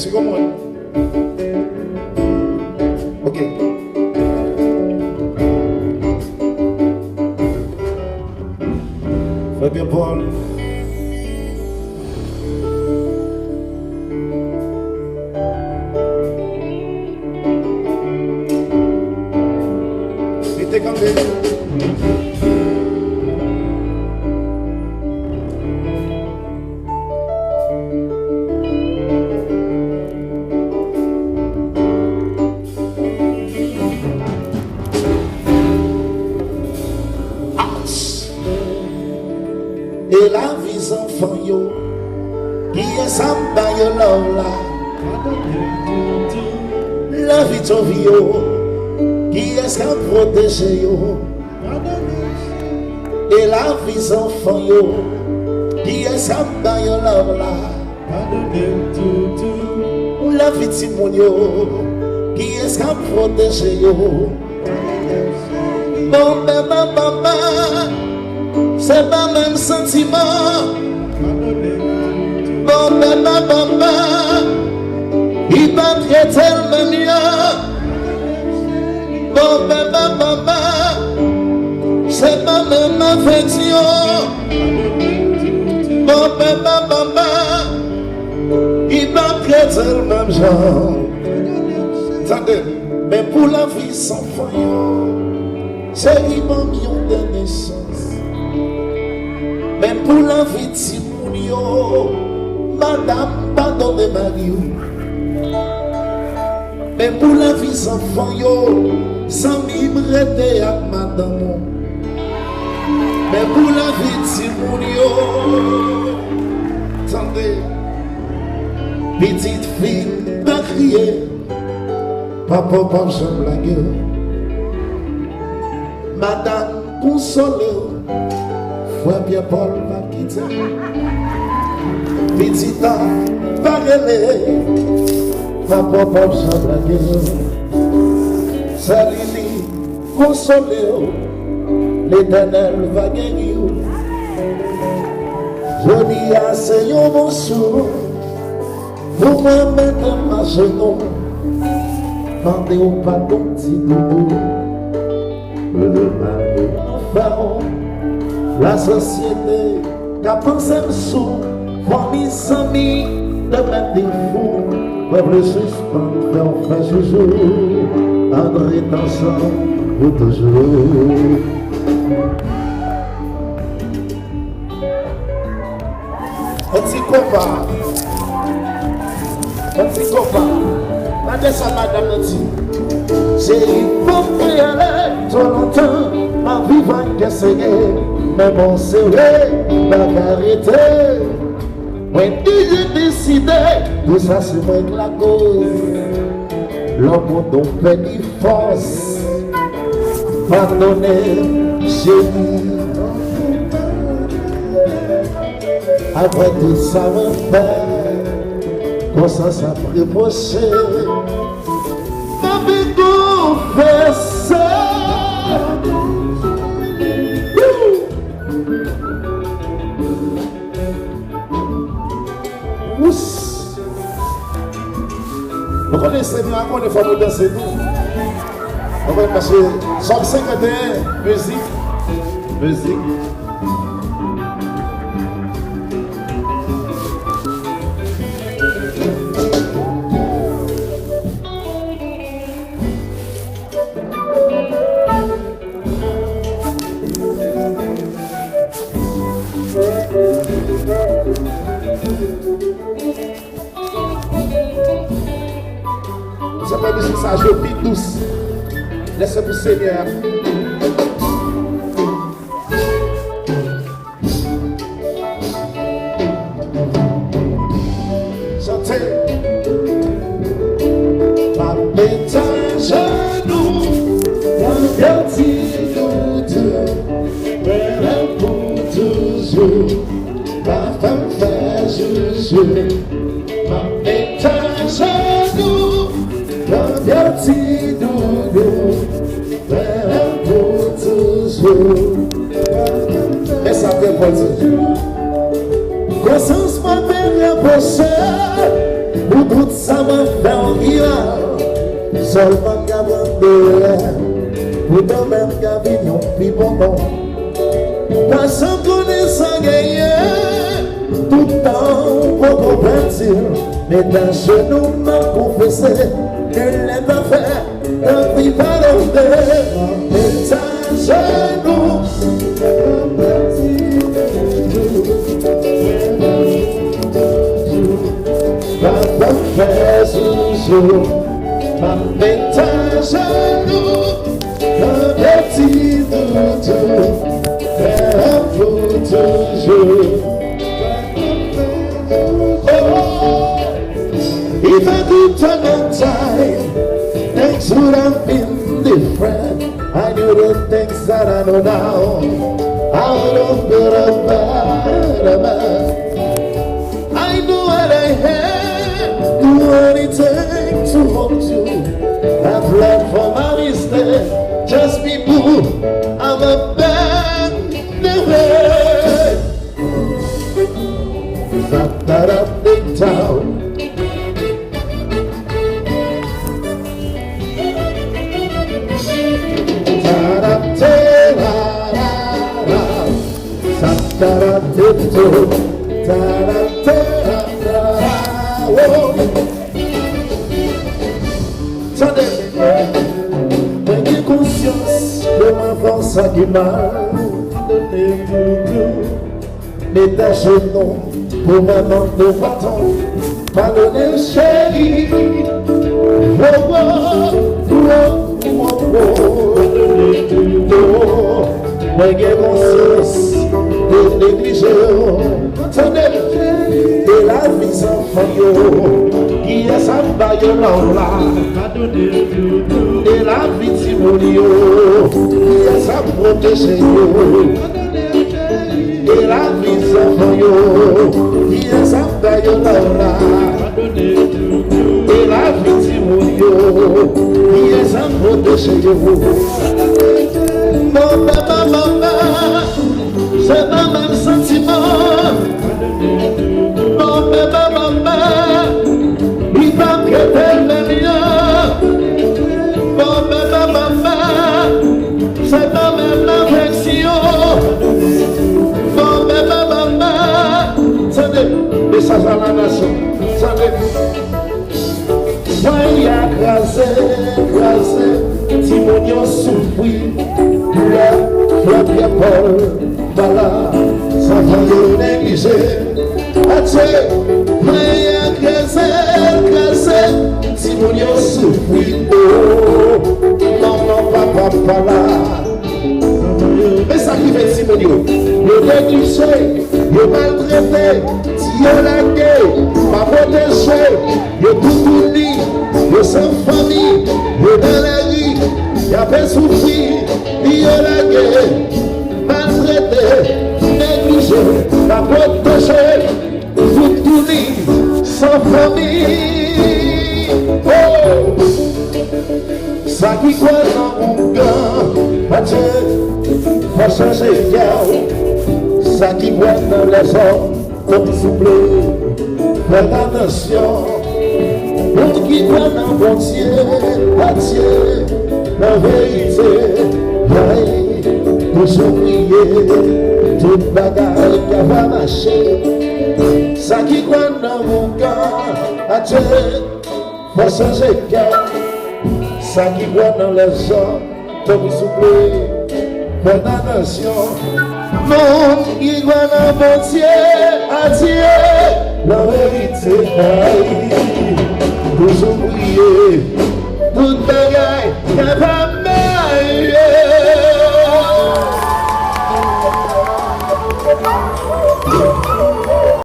Est-ce que vous comprenez? Ok. Frère Pierre-Paul. Mettez quand même. Et la vie enfant yo, qui est samba yo là, la vie ton yo, qui est qu'à protéger yo, et la vie enfant yo, qui est samba yo là, la vie timon yo, qui est qu'à protéger yo, bon maman. C'est pas même sentiment. Bon, il va traiter le même bon, c'est pas même affection. Bon, il va traiter le même genre. Attendez, mais pour la vie sans fin, c'est un million de naissances. Mais pour la vie de Simonio, madame, pardonnez Mario. Mais pour la vie sans enfant, sans m'imreder à madame. Mais pour la vie de Simonio, attendez, petite fille, pas crier, papa, j'aime la gueule. Madame, consolez. Frère Pierre-Paul va quitter. Petit temps, pas rêver. Papa, Paul, sans la gueule. Salut, consolez. L'Éternel va gagner. Je dis à Seigneur mon sourd. Vous me mettez ma genou. Mandez au pardon, petit doudou. Le mal de l'enfant. La société qui a pensé sous, famille sans mi, de mettre des fous, peuple suspend, fait joujou, André est ensemble pour toujours. Un petit copain, regardez ça madame Nancy. J'ai eu pour y aller trop longtemps, ma vie va casser. Mais bon, c'est vrai, ma arrêter. Moi, j'ai décidé, tout ça c'est moi que la cause. L'homme dont fait du force, pardonnez, chérie. Après tout ça, me fait, comme ça prépoché. Ma vie confesse. Vous connaissez bien encore des fois vous dansez nous. Parce que Somme 51, musique. Vous avez besoin de ça, je vis douce. Laissez-vous Seigneur. Chantez. Ma bête à genoux, un petit doute, mais pour toujours, ma femme fait joujou. Ma bête à genoux, un petit doudou, mais pour toujours. Et ça fait pour toujours. Conscience m'a bien reproché, pour tout ça seulement qu'à vendre, pourtant même qu'à vivre plus bon nom. Pas sans connaissance gagner, tout le temps pour comprendre, mais dans genou m'a confessé que les pas fait, ne vit pas l'enfer, mais dans genou. Papa fait toujours, ma bête à genoux, un petit doudou, faire pour toujours. Oh, if I could turn on time, things would have been different. I knew the things that I know now, I would have been a better man. I know what I have, do anything to hold you. I've learned from my mistake, just people I'm a bad never. That up the town. Prenez conscience de ma force qui m'a donné tout. Mais ta genou pour maman de bâton m'a donné chéri. Oh, oh, oh, oh, oh, donné tout. Prenez conscience de négliger. De la vie sans faillot, qui est sa baille là, de la vie Timonio, qui est sa protégée, de la vie sans faillot, qui est sa baille là, de la vie Timonio, qui est sa protégée. Maman, c'est pas même sentiment. Maman, il va que t'aimes bien. Maman, c'est pas même l'affection. Maman, c'est des messages à la nation. Soyez écrasé, Timonio souffrit, Flavia Paul, voilà, ça va le négliger. Adieu, soyez écrasé, Timonio souffrit, non, papa, là. Mais ça qui fait Timonio, le négligé, le maltraité, violaté, pas protégé, le tout uni, le sans famille, le dans la rue, il a fait souffrir, violaté, maltraité, négligé, pas protégé, tout uni, sans famille. Oh! Ça qui croit dans mon cœur, Dieu, faut changer de cœur. Ça qui croit dans les hommes, comme souple, faites attention. Pour qui croit dans mon Dieu, Dieu, la vérité, toujours prier, toute bagarre qui va marcher. Ça qui croit dans mon cœur, Dieu, faut changer de cœur. Ça qui voit dans les hommes, comme il souffle, faites attention. Monde qui voit dans mon Dieu, Dieu, la vérité, toujours prier, toute bagaille,